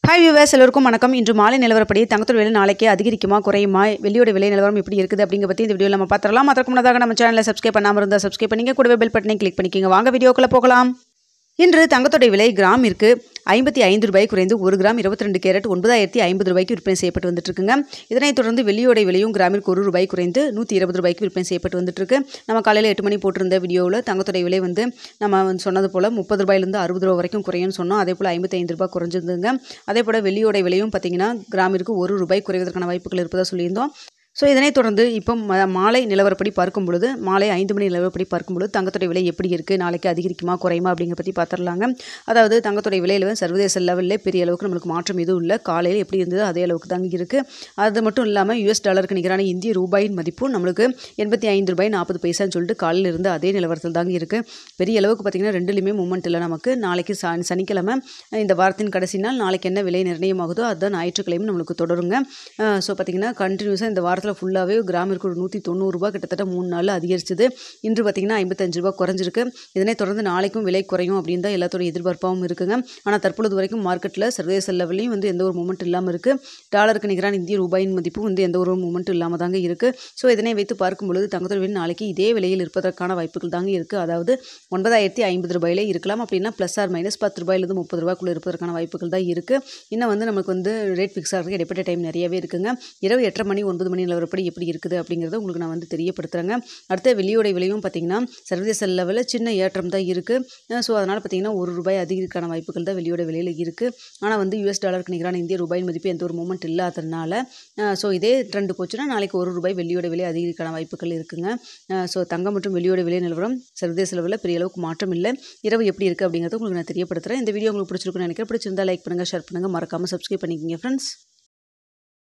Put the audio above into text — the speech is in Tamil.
ஹாய் வியூவர்ஸ், எல்லோருக்கும் வணக்கம். இன்று மாலை நிலவரப்படி தங்கத்தோட விலை நாளைக்கு அதிகரிக்குமா குறையுமா, வெள்ளியோட விலை நிலவரம் எப்படி இருக்குது அப்படிங்க பற்றி இந்த வீடியோவில் நம்ம பார்த்துடலாம். அதற்கு முன்னதாக நம்ம சேனலை சப்ஸ்கிரைப் பண்ணாமல் இருந்தால் சப்ஸ்கிரைப் பண்ணிங்க, கூடவே பெல் பட்டனை கிளிக் பண்ணிக்கோங்க. வாங்க வீடியோக்குள்ளே போகலாம். இன்று தங்கத்தோட விலை கிராமிற்கு 55 ரூபாய் குறைந்து 1 கிராம் 22 கேரட் 9050 ரூபாய்க்கு விற்பனை செய்யப்பட்டு வந்துட்டு இருக்குங்க. இதனைத் தொடர்ந்து வெள்ளியோட விலையும் கிராமிற்கு 1 ரூபாய் குறைந்து 120 ரூபாய்க்கு விற்பனை செய்யப்பட்டு வந்துட்டு இருக்கு. நம்ம காலையில் 8 மணி போட்டிருந்த வீடியோவில் தங்கத்தோட விலை நம்ம சொன்னது போல் 30 ரூபாயிலிருந்து 60 ரூபாய் வரைக்கும் குறையும்னு சொன்னோம். அதே போல் 55 ரூபாய் குறைஞ்சிருந்துங்க. அதே போல் வெள்ளியோட விலையும் பார்த்தீங்கன்னா கிராமிற்கு 1 ரூபாய் குறைவதற்கான வாய்ப்புகள் இருப்பதாக சொல்லியிருந்தோம். ஸோ இதனைத் தொடர்ந்து இப்போ மாலை நிலவரப்படி பார்க்கும் பொழுது, மாலை 5 மணி நிலவரப்படி பார்க்கும்பொழுது தங்கத்தோட விலை எப்படி இருக்குது, நாளைக்கு அதிகரிக்குமா குறையுமா அப்படிங்கிற பற்றி பார்த்துடலாங்க. அதாவது தங்கத்தோட விலையில் சர்வதேச லெவலில் பெரிய அளவுக்கு நம்மளுக்கு மாற்றம் எதுவும் இல்லை. காலையில் எப்படி இருந்தது அதே அளவுக்கு தாங்க இருக்குது. அது மட்டும் இல்லாமல் US டாலருக்கு நிகரான இந்திய ரூபாயின் மதிப்பும் நம்மளுக்கு 85 ரூபாய் 40 பைசான்னு சொல்லிட்டு காலையில் இருந்து அதே நிலவரத்தில் தாங்க இருக்குது. பெரிய அளவுக்கு பார்த்திங்கன்னா ரெண்டுலேயுமே மூமெண்ட் இல்லை. நமக்கு நாளைக்கு சனிக்கிழமை இந்த வாரத்தின் கடைசி நாள். நாளைக்கு என்ன விலை நிர்ணயமாகுதோ அதுதான் ஞாயிற்றுக்கிழமை நம்மளுக்கு தொடருங்க. ஸோ பார்த்திங்கன்னா கண்டினியூஸாக இந்த வாரத்தில் ஃபுல்லாகவே கிராமிற்கு ஒரு 190 ரூபா கிட்டத்தட்ட 3 நாளில் அதிகரிச்சது. இன்று பார்த்திங்கன்னா 55 ரூபா குறைஞ்சிருக்கு. இதனை தொடர்ந்து நாளைக்கும் விலை குறையும் அப்படின்னு தான் எல்லாத்தோட எதிர்பார்ப்பாகவும் இருக்குங்க. ஆனால் தற்பொழுது வரைக்கும் மார்க்கெட்டில் சர்வதேச லெவலையும் எந்த ஒரு மூமெண்ட் இல்லாமல் இருக்குது. டாலருக்கு நிகரான இந்திய ரூபாயின் மதிப்பும் எந்த ஒரு மூமெண்ட் இல்லாமல் தாங்க இருக்குது. ஸோ இதனை வைத்து பார்க்கும் பொழுது தங்கத்தோட விலை நாளைக்கு இதே விலையில் இருப்பதற்கான வாய்ப்புகள் தாங்க இருக்குது. அதாவது 9050 ரூபாயிலே இருக்கலாம். அப்படின்னா ப்ளஸ் ஆர் மைனஸ் 10 ரூபாயிலிருந்து 30 ரூபாய்க்குள்ளே இருப்பதற்கான வாய்ப்புகள் தான் இருக்குது. இன்னும் நமக்கு ரேட் ஃபிக்ஸ் ஆகிறதுக்கு இடைப்பட்ட டைம் நிறையவே இருக்குங்க. இரவு 8:30 மணி 9 மணி நிலவரப்படி எப்படி இருக்குது அப்படிங்கிறத உங்களுக்கு நான் தெரியப்படுத்துகிறேங்க. அடுத்த வெள்ளியோட விலையும் பார்த்திங்கன்னா சர்வதேச லெவலில் சின்ன ஏற்றம் தான் இருக்குது. ஸோ அதனால் பார்த்திங்கன்னா 1 ரூபாய் அதிகரிக்கான வாய்ப்புகள் தான் வெள்ளியோட விலையில் இருக்குது. ஆனால் US டாலருக்கு நிகரான இந்திய ரூபாயின் மதிப்பு எந்த ஒரு மூமெண்ட் இல்லாததுனால ஸோ இதே ட்ரெண்ட் போச்சுன்னா நாளைக்கு 1 ரூபாய் வெள்ளியோட விலை அதிகரிக்கான வாய்ப்புகள் இருக்குங்க. ஸோ தங்கம் மற்றும் வெள்ளியோட விலை நிலவரம் சர்வதேச லெவலில் பெரிய அளவுக்கு மாற்றம் இல்லை. இரவு எப்படி இருக்குது அப்படிங்கிறத உங்களுக்கு நான் தெரியப்படுத்துகிறேன். இந்த வீடியோ உங்களுக்கு பிடிச்சிருக்குன்னு நினைக்கிறேன். பிடிச்சிருந்தா லைக் பண்ணுங்கள், ஷேர் பண்ணுங்கள், மறக்காமல் சப்ஸ்கிரைப் பண்ணிக்கோங்க ஃப்ரெண்ட்ஸ்.